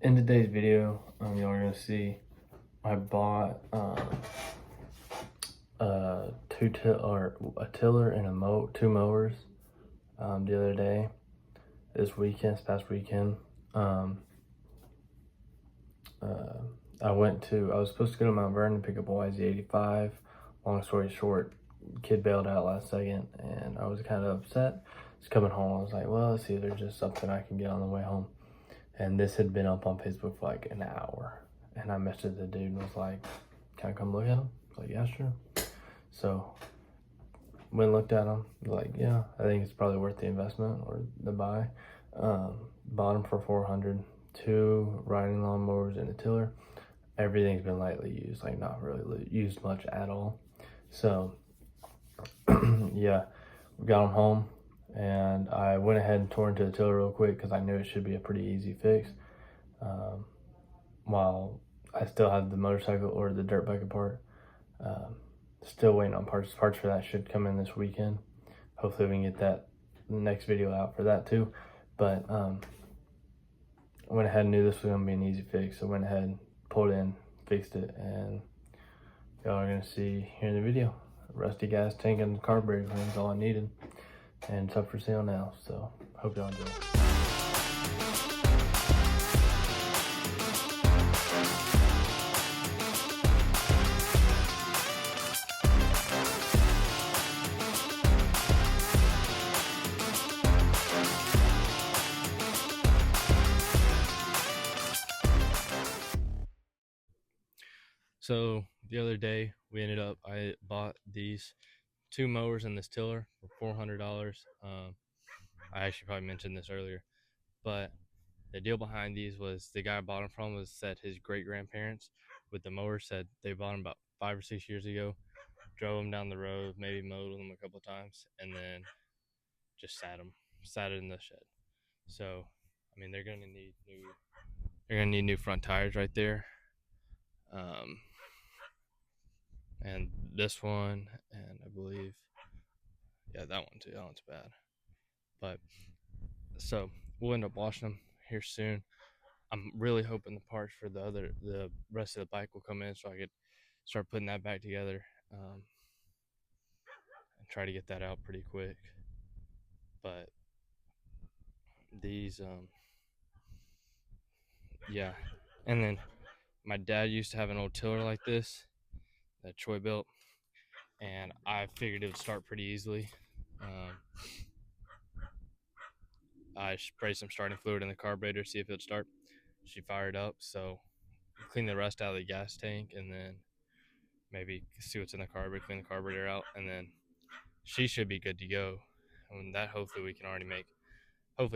In today's video, y'all are gonna see I bought a tiller and two mowers the other day. This past weekend. I was supposed to go to Mount Vernon and pick up a YZ85. Long story short, kid bailed out last second, and I was kind of upset. Just coming home, I was like, well, let's see if there's just something I can get on the way home. And this had been up on Facebook for like an hour. And I messaged the dude and was like, can I come look at him? I was like, yeah, sure. So went and looked at him. Like, yeah, I think it's probably worth the investment or the buy. Bought him for $400. 2 riding lawnmowers and a tiller. Everything's been lightly used, like not really used much at all. So yeah, we got them home, and I went ahead and tore into the tiller real quick because I knew it should be a pretty easy fix. While I still had the motorcycle or the dirt bike apart, still waiting on parts. Parts for that should come in this weekend. Hopefully we can get that next video out for that too. But I went ahead and knew this was gonna be an easy fix. So I went ahead, pulled in, fixed it, and y'all are gonna see here in the video. Rusty gas tank and carburetor clean is all I needed, and it's up for sale now. So hope y'all enjoy. So the other day I bought these 2 mowers and this tiller for $400. I actually probably mentioned this earlier, but the deal behind these was the guy I bought them from was said his great grandparents with the mower said they bought them about 5 or 6 years ago, drove them down the road, maybe mowed them a couple times, and then just sat it in the shed. So I mean they're gonna need new front tires right there. And this one, and I believe, yeah, that one too. That one's bad. But so we'll end up washing them here soon. I'm really hoping the parts for the rest of the bike will come in so I could start putting that back together and try to get that out pretty quick. But these, yeah. And then my dad used to have an old tiller like this that Troy built, and I figured it would start pretty easily. I sprayed some starting fluid in the carburetor, see if it would start. She fired up, so clean the rust out of the gas tank, and then maybe see what's in the carburetor, clean the carburetor out, and then she should be good to go. And that hopefully we can already make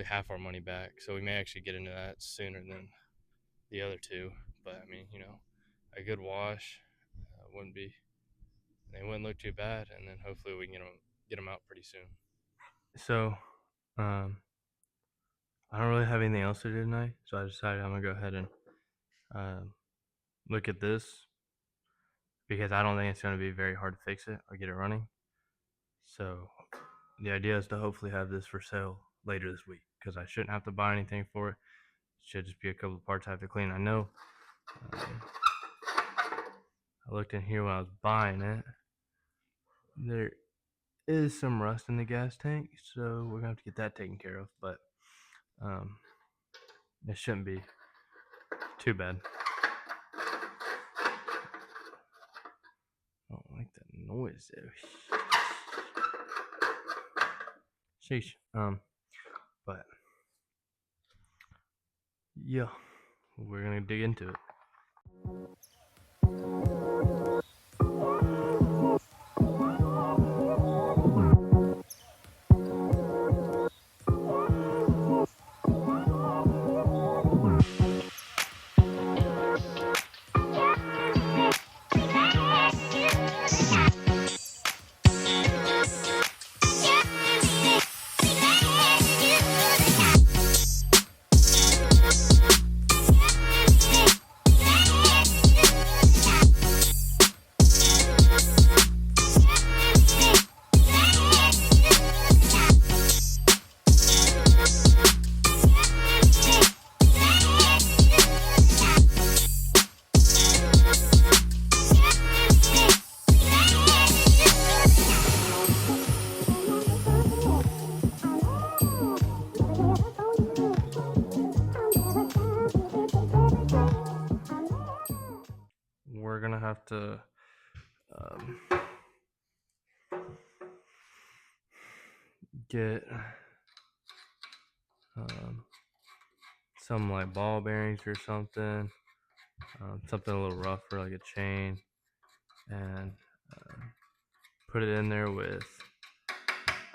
half our money back. So we may actually get into that sooner than the other two. But I mean, a good wash they wouldn't look too bad, and then hopefully we can get them out pretty soon. So I don't really have anything else to do tonight, so I decided I'm gonna go ahead and look at this because I don't think it's gonna be very hard to fix it or get it running. So the idea is to hopefully have this for sale later this week because I shouldn't have to buy anything for it. It should just be a couple of parts I have to clean. I know I looked in here when I was buying it. There is some rust in the gas tank, so we're gonna have to get that taken care of, but it shouldn't be too bad. I don't like that noise though. Sheesh. But yeah, we're gonna dig into it. have to get some like ball bearings or something, something a little rougher like a chain, and put it in there with,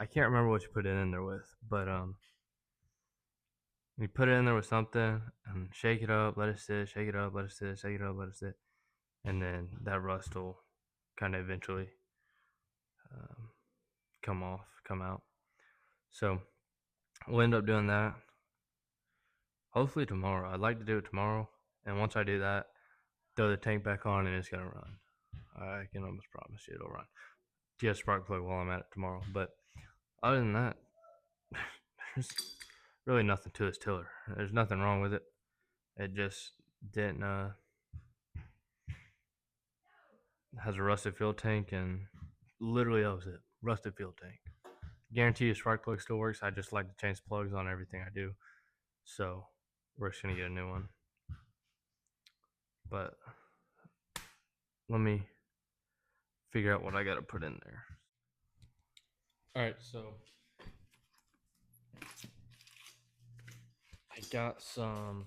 I can't remember what you put it in there with, but you put it in there with something and shake it up, let it sit, shake it up, let it sit, shake it up, let it sit, and then that rust will kind of eventually come out. So we'll end up doing that hopefully tomorrow. I'd like to do it tomorrow, and once I do that, throw the tank back on and it's gonna run. I can almost promise you it'll run. Get a spark plug while I'm at it tomorrow. But other than that, there's really nothing to this tiller. There's nothing wrong with it. It just didn't has a rusted fuel tank, and literally that was it. Rusted fuel tank. Guarantee you spark plug still works. I just like to change plugs on everything I do. So we're just gonna get a new one. But let me figure out what I gotta put in there. Alright, so I got some,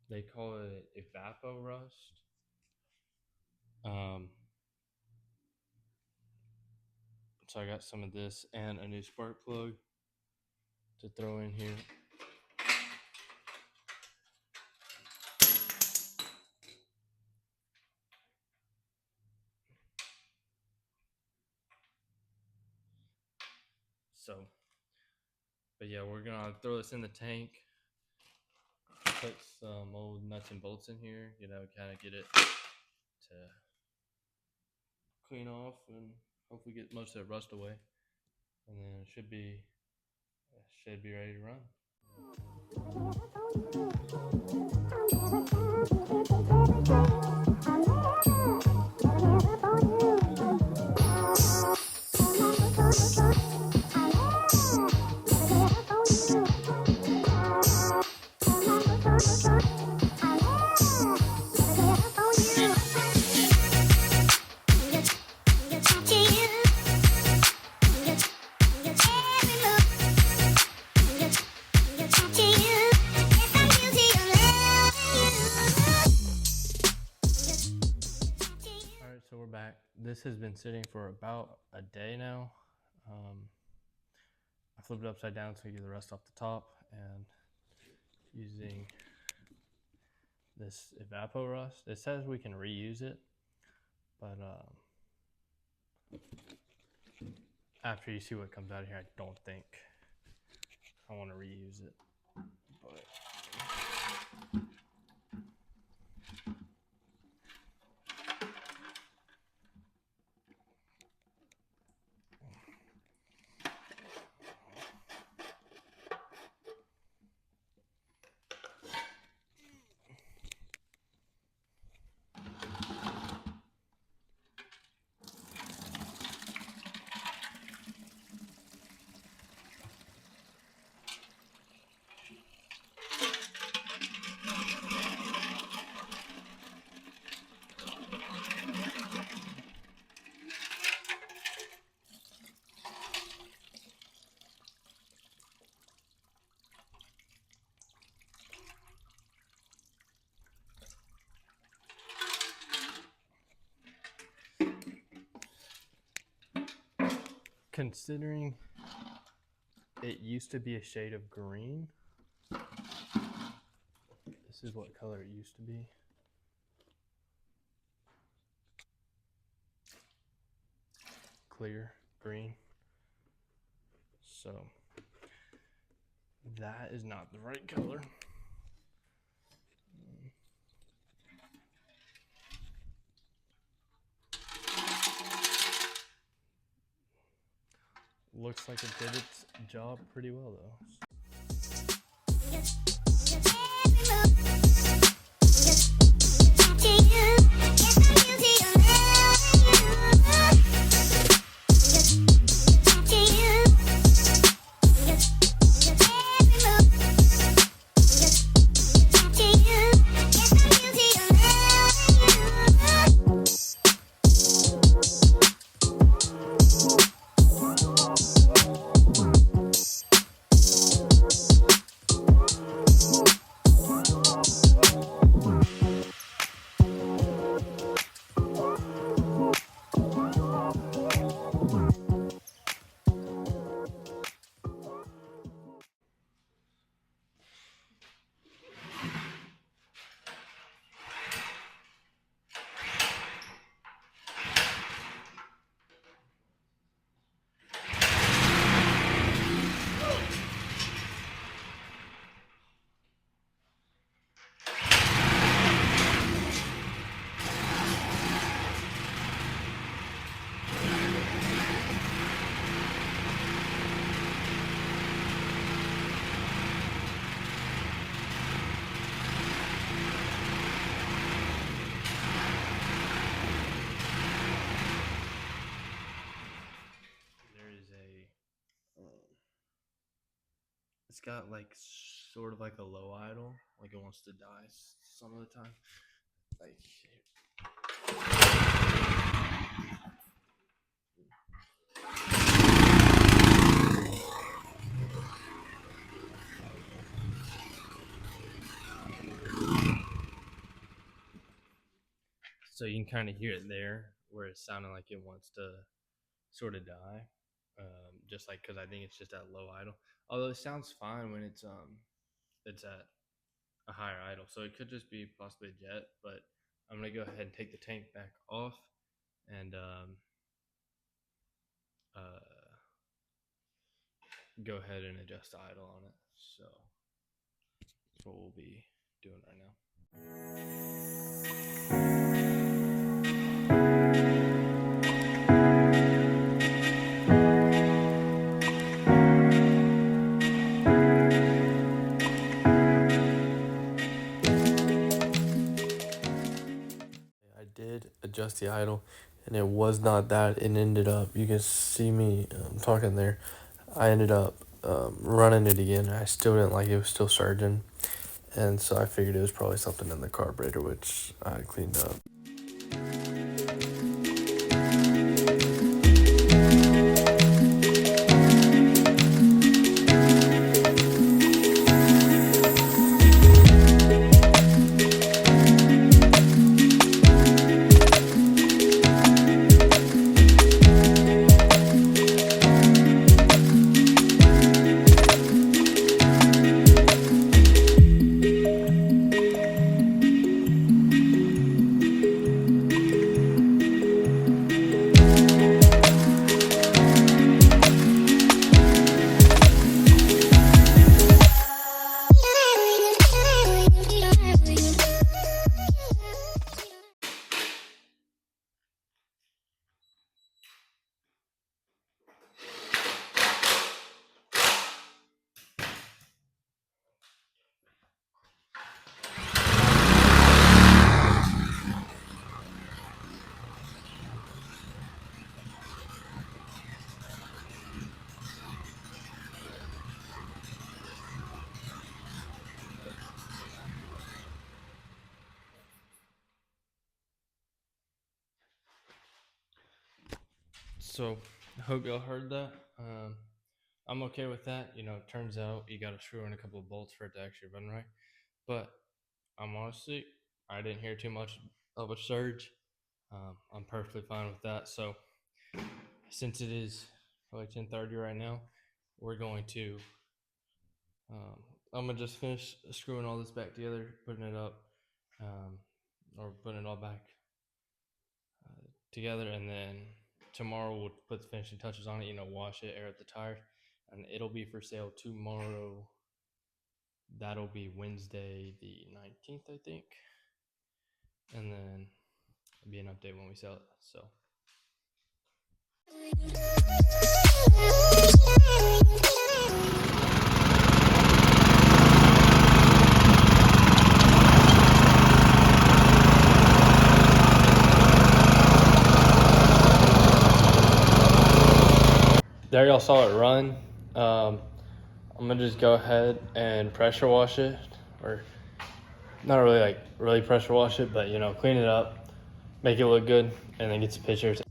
they call it evapo rust. So I got some of this and a new spark plug to throw in here. So, but yeah, we're gonna throw this in the tank, put some old nuts and bolts in here, kind of get it to clean off and hopefully get most of that rust away, and then it should be ready to run. So we're back. This has been sitting for about a day now. I flipped it upside down so you get the rust off the top, and using this evapo rust. It says we can reuse it, but after you see what comes out of here, I don't think I want to reuse it. But considering it used to be a shade of green, this is what color it used to be. Clear green. So that is not the right color. Looks like it did its job pretty well though. it's got like sort of like a low idle, like it wants to die some of the time. Like, so you can kind of hear it there where it's sounding like it wants to sort of die, just like because I think it's just at low idle. Although it sounds fine when it's at a higher idle, so it could just be possibly a jet. But I'm gonna go ahead and take the tank back off and uh, go ahead and adjust the idle on it. So that's what we'll be doing right now. I did adjust the idle, and it was not that. It ended up, you can see me talking there. I ended up running it again. I still didn't like it. It was still surging. And so I figured it was probably something in the carburetor, which I cleaned up. So I hope y'all heard that. I'm okay with that. You know, it turns out you got to screw in a couple of bolts for it to actually run right. But I didn't hear too much of a surge. I'm perfectly fine with that. So since it is probably 10:30 right now, we're going to. I'm gonna just finish screwing all this back together, putting it up, or putting it all back together, and then tomorrow we'll put the finishing touches on it. You know, wash it, air out the tires, and it'll be for sale tomorrow. That'll be Wednesday the 19th, I think, and then it'll be an update when we sell it. So. There y'all saw it run. I'm gonna just go ahead and pressure wash it, or not really pressure wash it, but you know, clean it up, make it look good, and then get some pictures.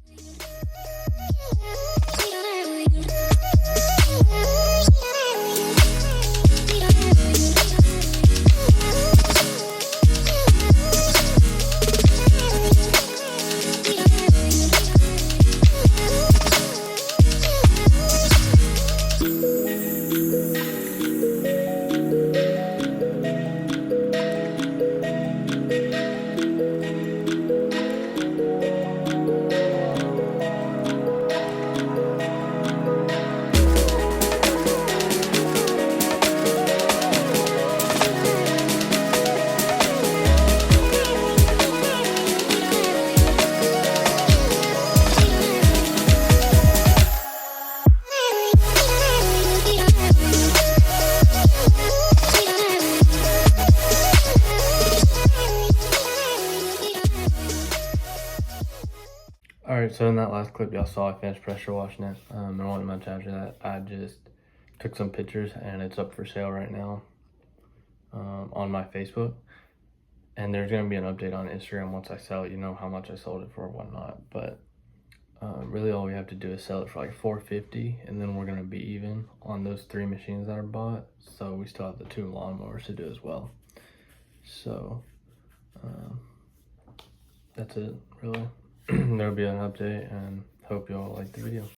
Alright, so in that last clip y'all saw I finished pressure washing it, and I wasn't much after that. I just took some pictures, and it's up for sale right now on my Facebook. And there's gonna be an update on Instagram once I sell it, how much I sold it for or whatnot. But really all we have to do is sell it for like $450, and then we're gonna be even on those 3 machines that are bought. So we still have the 2 lawnmowers to do as well. So that's it, really. There'll be an update, and hope you all like the video.